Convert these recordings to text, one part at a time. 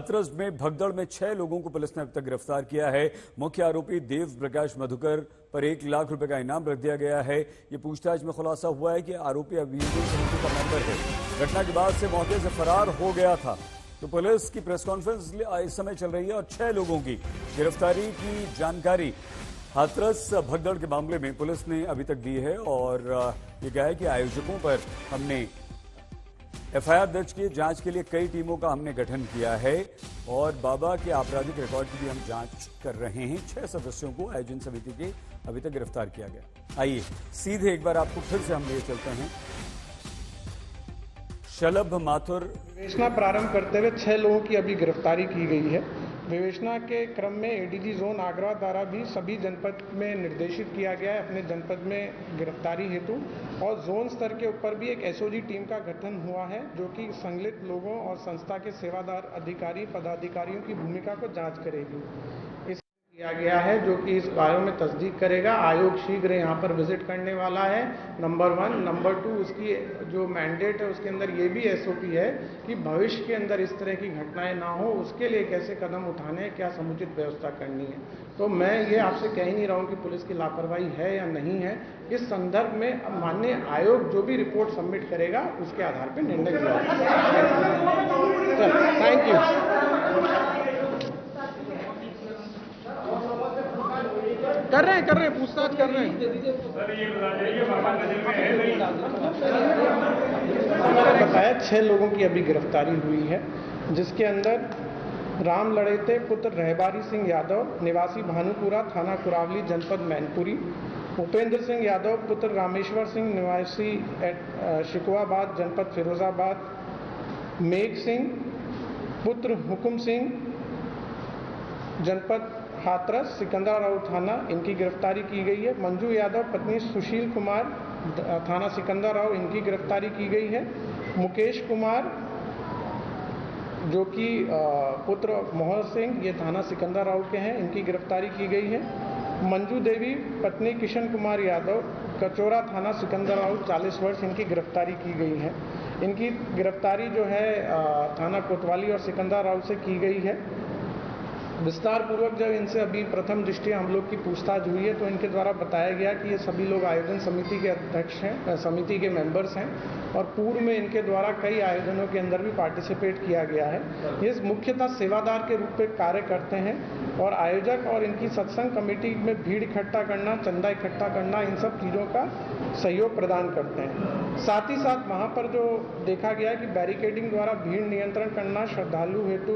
हाथरस में भगदड़ में 6 लोगों को पुलिस ने अब तक गिरफ्तार किया है। मुख्य आरोपी देव प्रकाश मधुकर पर 1 लाख रुपए का इनाम रख दिया गया है। ये पूछताछ में खुलासा हुआ है कि आरोपी अभियोजन समिति का मेंबर है। घटना के बाद से मौके से फरार हो गया था। तो पुलिस की प्रेस कॉन्फ्रेंस इस समय चल रही है और 6 लोगों की गिरफ्तारी की जानकारी हाथरस भगदड़ के मामले में पुलिस ने अभी तक दी है और ये कहा है कि आयोजकों पर हमने एफआईआर दर्ज की। जांच के लिए कई टीमों का हमने गठन किया है और बाबा के आपराधिक रिकॉर्ड की भी हम जांच कर रहे हैं। 6 सदस्यों को आयोजन समिति के अभी तक गिरफ्तार किया गया। आइए सीधे एक बार आपको फिर से हम ले चलते हैं। शलभ माथुर विवेचना प्रारंभ करते हुए 6 लोगों की अभी गिरफ्तारी की गई है। विवेचना के क्रम में एडीजी जोन आगरा द्वारा भी सभी जनपद में निर्देशित किया गया है अपने जनपद में गिरफ्तारी हेतु, और जोन स्तर के ऊपर भी एक एसओजी टीम का गठन हुआ है जो कि संलिप्त लोगों और संस्था के सेवादार अधिकारी पदाधिकारियों की भूमिका को जांच करेगी। इस किया गया है जो कि इस बारे में तस्दीक करेगा। आयोग शीघ्र यहाँ पर विजिट करने वाला है, नंबर 1। नंबर 2, उसकी जो मैंडेट है उसके अंदर ये भी एसओपी है कि भविष्य के अंदर इस तरह की घटनाएं ना हो, उसके लिए कैसे कदम उठाने हैं, क्या समुचित व्यवस्था करनी है। तो मैं ये आपसे कह ही नहीं रहा हूँ कि पुलिस की लापरवाही है या नहीं है। इस संदर्भ में माननीय आयोग जो भी रिपोर्ट सबमिट करेगा उसके आधार पर निर्णय किया जाएगा। Thank you. कर रहे हैं पूछताछ कर रहे हैं। बताया 6 लोगों की अभी गिरफ्तारी हुई है, जिसके अंदर राम लड़ेते पुत्र रहबारी सिंह यादव निवासी भानुपुरा थाना कुरावली जनपद मैनपुरी, उपेंद्र सिंह यादव पुत्र रामेश्वर सिंह निवासी शिकवाबाद जनपद फिरोजाबाद, मेघ सिंह पुत्र हुकुम सिंह जनपद हाथरस सिकंदराबाद थाना, इनकी गिरफ्तारी की गई है। मंजू यादव पत्नी सुशील कुमार थाना सिकंदराबाद, इनकी गिरफ्तारी की गई है। मुकेश कुमार जो कि पुत्र मोहन सिंह, ये थाना सिकंदराबाद के हैं, इनकी गिरफ्तारी की गई है। मंजू देवी पत्नी किशन कुमार यादव कचोरा थाना सिकंदराबाद 40 वर्ष, इनकी गिरफ्तारी की गई है। इनकी गिरफ्तारी जो है थाना कोतवाली और सिकंदराबाद से की गई है। विस्तार पूर्वक जब इनसे अभी प्रथम दृष्टया हम लोग की पूछताछ हुई है तो इनके द्वारा बताया गया कि ये सभी लोग आयोजन समिति के अध्यक्ष हैं, समिति के मेंबर्स हैं और पूर्व में इनके द्वारा कई आयोजनों के अंदर भी पार्टिसिपेट किया गया है। ये मुख्यतः सेवादार के रूप में कार्य करते हैं और आयोजक और इनकी सत्संग कमेटी में भीड़ इकट्ठा करना, चंदा इकट्ठा करना, इन सब चीज़ों का सहयोग प्रदान करते हैं। साथ ही साथ वहाँ पर जो देखा गया कि बैरिकेडिंग द्वारा भीड़ नियंत्रण करना, श्रद्धालु हेतु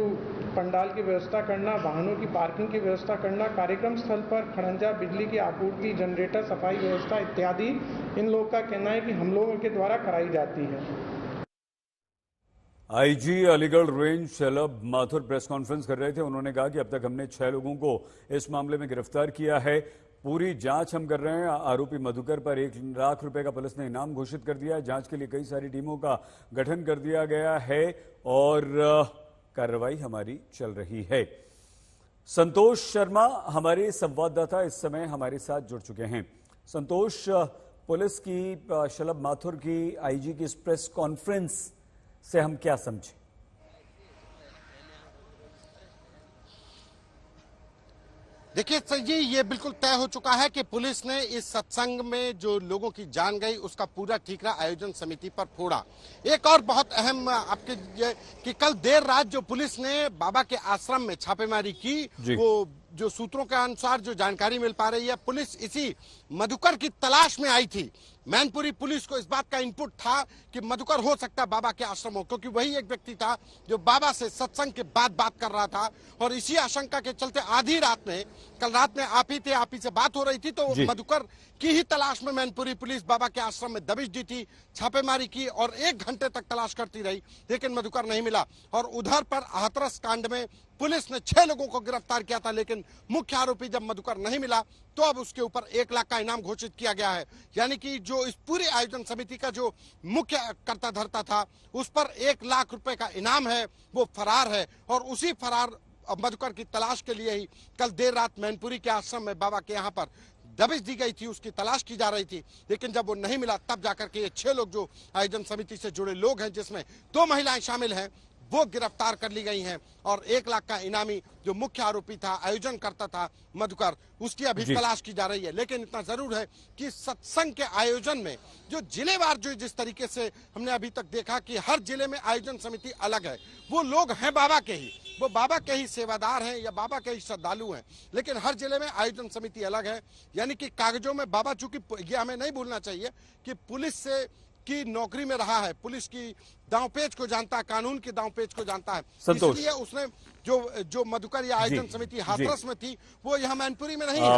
पंडाल की व्यवस्था करना, वाहनों की पार्किंग की व्यवस्था करना, कार्यक्रम स्थल पर खड़ंजा, बिजली की आपूर्ति, जनरेटर, सफाई व्यवस्था इत्यादि इन लोगों का कहना है कि हम लोगों के द्वारा कराई जाती है। आईजी अलीगढ़ रेंज शलभ माथुर प्रेस कॉन्फ्रेंस कर रहे थे। उन्होंने कहा कि अब तक हमने 6 लोगों को इस मामले में गिरफ्तार किया है। पूरी जांच हम कर रहे हैं। आरोपी मधुकर पर 1 लाख रुपए का पुलिस ने इनाम घोषित कर दिया है। जांच के लिए कई सारी टीमों का गठन कर दिया गया है और कार्रवाई हमारी चल रही है। संतोष शर्मा हमारे संवाददाता इस समय हमारे साथ जुड़ चुके हैं। संतोष, पुलिस की शलभ माथुर की आईजी की इस प्रेस कॉन्फ्रेंस से हम क्या समझें? देखिए सर जी, ये बिल्कुल तय हो चुका है कि पुलिस ने इस सत्संग में जो लोगों की जान गई उसका पूरा ठीकरा आयोजन समिति पर फोड़ा। एक और बहुत अहम आपके कि कल देर रात जो पुलिस ने बाबा के आश्रम में छापेमारी की, वो जो सूत्रों के अनुसार जो जानकारी मिल पा रही है, पुलिस इसी मधुकर की तलाश में आई थी। मैनपुरी पुलिस को इस बात का इनपुट था कि मधुकर हो सकता बाबा के आश्रम हो, क्योंकि वही एक व्यक्ति था जो बाबा से सत्संग के बाद बात कर रहा था और इसी आशंका के चलते आधी रात में, कल रात में आप ही से बात हो रही थी तो मधुकर की ही तलाश में मैनपुरी पुलिस बाबा के आश्रम में दबिश दी थी, छापेमारी की और 1 घंटे तक तलाश करती रही, लेकिन मधुकर नहीं मिला। और उधर पर हाथरस कांड में पुलिस ने 6 लोगों को गिरफ्तार किया था, लेकिन मुख्य आरोपी जब मधुकर नहीं मिला तो अब उसके ऊपर 1 लाख का इनाम घोषित किया गया है। यानी कि जो इस पूरे आयोजन समिति का जो मुख्य कर्ता धर्ता था उस पर 1 लाख रुपए का इनाम है, वो फरार है। और उसी फरार मधुकर की तलाश के लिए ही कल देर रात मैनपुरी के आश्रम में बाबा के यहाँ पर दबिश दी गई थी, उसकी तलाश की जा रही थी। लेकिन जब वो नहीं मिला तब जाकर के ये 6 लोग जो आयोजन समिति से जुड़े लोग हैं, जिसमें 2 महिलाएं शामिल हैं, वो गिरफ्तार कर ली गई हैं और 1 लाख का इनामी जो मुख्य आरोपी था, आयोजन करता था मधुकर, उसकी अभी तलाश की जा रही है। लेकिन इतना जरूर है कि सत्संग के आयोजन में जो जिलेवार जो जिस तरीके से हमने अभी तक देखा कि हर जिले में आयोजन समिति अलग है, वो लोग हैं बाबा के ही, वो बाबा के ही सेवादार हैं या बाबा के ही श्रद्धालु हैं, लेकिन हर जिले में आयोजन समिति अलग है। यानी कि कागजों में बाबा, चूंकि ये हमें नहीं भूलना चाहिए कि पुलिस से की नौकरी में रहा है, पुलिस की दांवपेच को जानता है, कानून की दांवपेच को जानता है, इसलिए उसने जो मधुकर या आयोजन समिति हाथरस में थी वो यहाँ मैनपुरी में नहीं है।